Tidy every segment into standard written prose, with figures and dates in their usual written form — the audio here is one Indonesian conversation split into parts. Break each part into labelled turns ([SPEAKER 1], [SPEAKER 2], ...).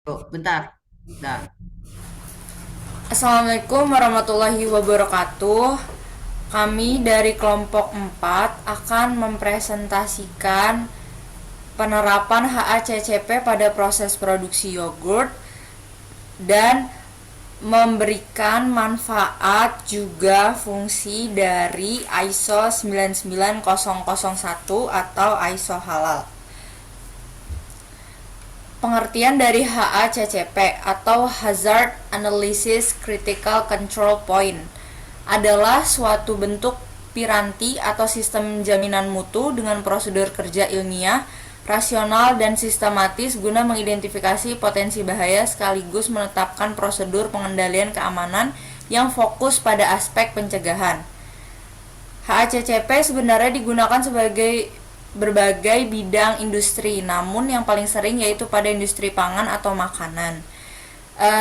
[SPEAKER 1] Tuh, bentar. Dah.
[SPEAKER 2] Assalamualaikum warahmatullahi wabarakatuh. Kami dari kelompok 4 akan mempresentasikan penerapan HACCP pada proses produksi yogurt dan memberikan manfaat juga fungsi dari ISO 99001 atau ISO halal. Pengertian dari HACCP atau Hazard Analysis Critical Control Point adalah suatu bentuk piranti atau sistem jaminan mutu dengan prosedur kerja ilmiah, rasional, dan sistematis guna mengidentifikasi potensi bahaya sekaligus menetapkan prosedur pengendalian keamanan yang fokus pada aspek pencegahan. HACCP sebenarnya digunakan sebagai berbagai bidang industri, namun yang paling sering yaitu pada industri pangan atau makanan.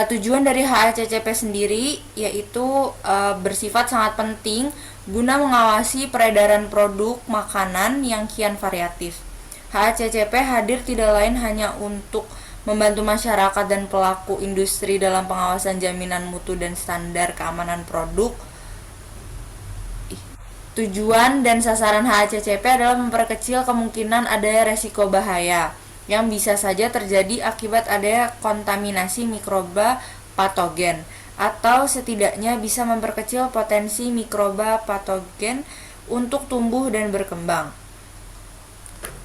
[SPEAKER 2] Tujuan dari HACCP sendiri yaitu bersifat sangat penting guna mengawasi peredaran produk makanan yang kian variatif. HACCP hadir tidak lain hanya untuk membantu masyarakat dan pelaku industri dalam pengawasan jaminan mutu dan standar keamanan produk. Tujuan dan sasaran HACCP adalah memperkecil kemungkinan adanya resiko bahaya yang bisa saja terjadi akibat adanya kontaminasi mikroba patogen, atau setidaknya bisa memperkecil potensi mikroba patogen untuk tumbuh dan berkembang.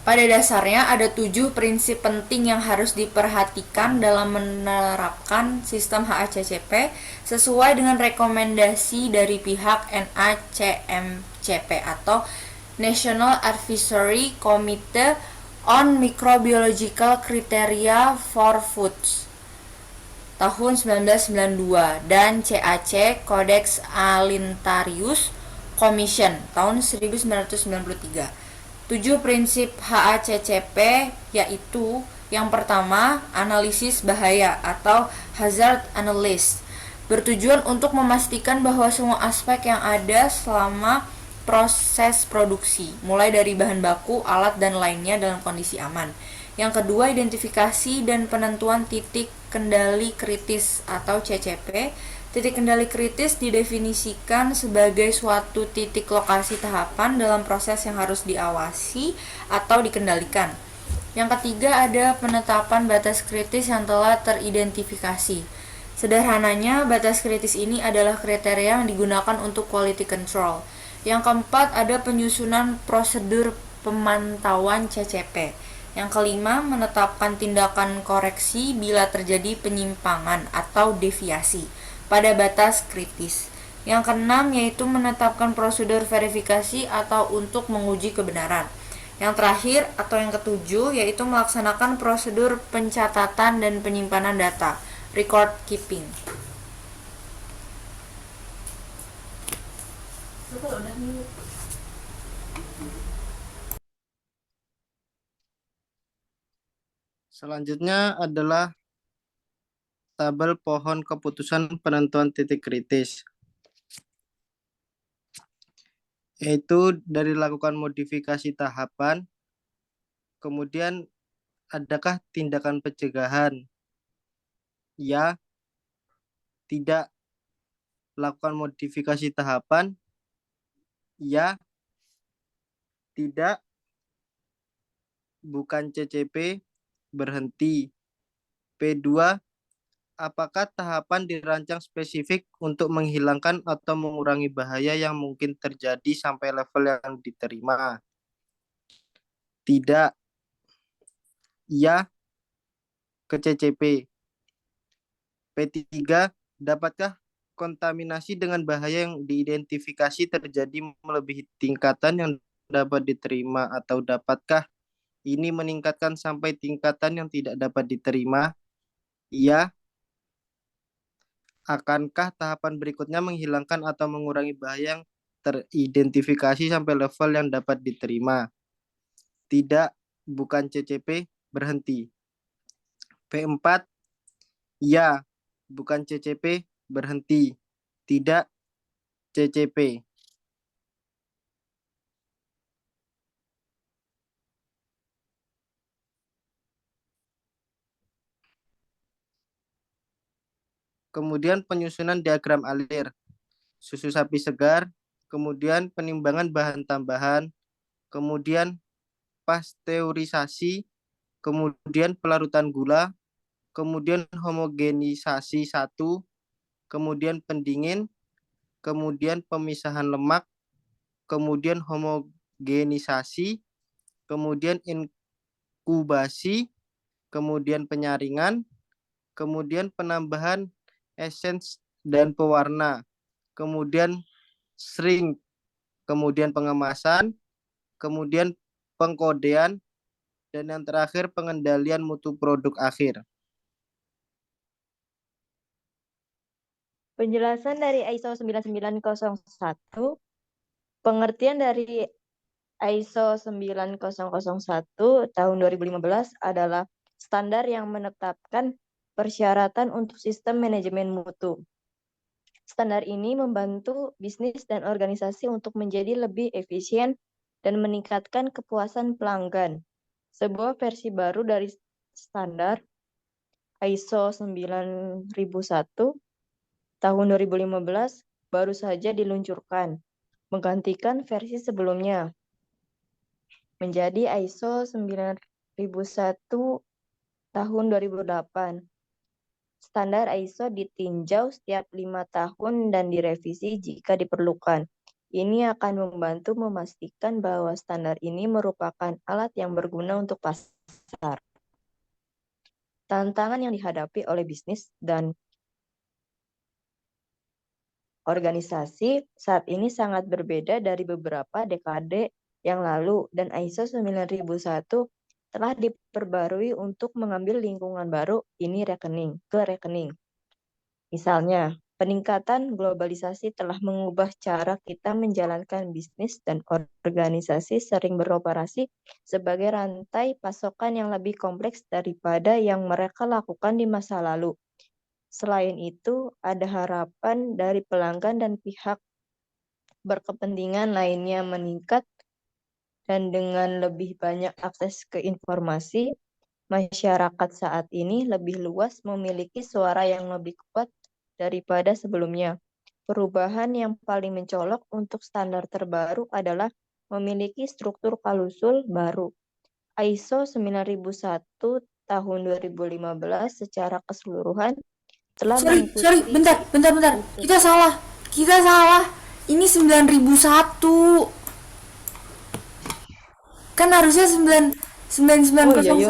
[SPEAKER 2] Pada dasarnya ada 7 prinsip penting yang harus diperhatikan dalam menerapkan sistem HACCP sesuai dengan rekomendasi dari pihak NACMCP atau National Advisory Committee on Microbiological Criteria for Foods tahun 1992 dan CAC Codex Alimentarius Commission tahun 1993. 7 prinsip HACCP yaitu yang pertama, analisis bahaya atau hazard analysis, bertujuan untuk memastikan bahwa semua aspek yang ada selama proses produksi, mulai dari bahan baku, alat, dan lainnya dalam kondisi aman. Yang kedua, identifikasi dan penentuan titik kendali kritis atau CCP. Titik kendali kritis didefinisikan sebagai suatu titik lokasi tahapan dalam proses yang harus diawasi atau dikendalikan. Yang ketiga, ada penetapan batas kritis yang telah teridentifikasi. Sederhananya, batas kritis ini adalah kriteria yang digunakan untuk quality control. Yang keempat, ada penyusunan prosedur pemantauan CCP. Yang kelima, menetapkan tindakan koreksi bila terjadi penyimpangan atau deviasi pada batas kritis. Yang keenam, yaitu menetapkan prosedur verifikasi atau untuk menguji kebenaran. Yang terakhir atau yang ketujuh, yaitu melaksanakan prosedur pencatatan dan penyimpanan data, record keeping.
[SPEAKER 3] Selanjutnya adalah tabel pohon keputusan penentuan titik kritis, yaitu dari lakukan modifikasi tahapan, kemudian adakah tindakan pencegahan, ya, tidak, lakukan modifikasi tahapan, ya, tidak, bukan CCP, berhenti. P2, apakah tahapan dirancang spesifik untuk menghilangkan atau mengurangi bahaya yang mungkin terjadi sampai level yang diterima? Tidak. Ya, ke CCP. P3, dapatkah kontaminasi dengan bahaya yang diidentifikasi terjadi melebihi tingkatan yang dapat diterima, atau dapatkah ini meningkatkan sampai tingkatan yang tidak dapat diterima? Iya. Akankah tahapan berikutnya menghilangkan atau mengurangi bahaya yang teridentifikasi sampai level yang dapat diterima? Tidak, bukan CCP, berhenti. P4, ya, bukan CCP, berhenti. Tidak, CCP. kemudian penyusunan diagram alir, susu sapi segar, kemudian penimbangan bahan tambahan, kemudian pasteurisasi, kemudian pelarutan gula, kemudian homogenisasi 1, kemudian pendingin, kemudian pemisahan lemak, kemudian homogenisasi, kemudian inkubasi, kemudian penyaringan, kemudian penambahan essence dan pewarna, kemudian shrink, kemudian pengemasan, kemudian pengkodean, dan yang terakhir pengendalian mutu produk akhir.
[SPEAKER 4] Penjelasan dari ISO 9901, pengertian dari ISO 9001 tahun 2015 adalah standar yang menetapkan persyaratan untuk sistem manajemen mutu. Standar ini membantu bisnis dan organisasi untuk menjadi lebih efisien dan meningkatkan kepuasan pelanggan. Sebuah versi baru dari standar ISO 9001 tahun 2015 baru saja diluncurkan, menggantikan versi sebelumnya menjadi ISO 9001 tahun 2008. Standar ISO ditinjau setiap 5 tahun dan direvisi jika diperlukan. Ini akan membantu memastikan bahwa standar ini merupakan alat yang berguna untuk pasar. Tantangan yang dihadapi oleh bisnis dan organisasi saat ini sangat berbeda dari beberapa dekade yang lalu, dan ISO 9001 telah diperbarui untuk mengambil lingkungan baru ini ke rekening. Misalnya, peningkatan globalisasi telah mengubah cara kita menjalankan bisnis dan organisasi sering beroperasi sebagai rantai pasokan yang lebih kompleks daripada yang mereka lakukan di masa lalu. Selain itu, ada harapan dari pelanggan dan pihak berkepentingan lainnya meningkat, dan dengan lebih banyak akses ke informasi, masyarakat saat ini lebih luas memiliki suara yang lebih kuat daripada sebelumnya. Perubahan yang paling mencolok untuk standar terbaru adalah memiliki struktur klausul baru. ISO 9001 tahun 2015 secara keseluruhan telah
[SPEAKER 2] Sorry,
[SPEAKER 4] mengikuti
[SPEAKER 2] bentar. Kita salah. Ini 9001. Kan harusnya 9901.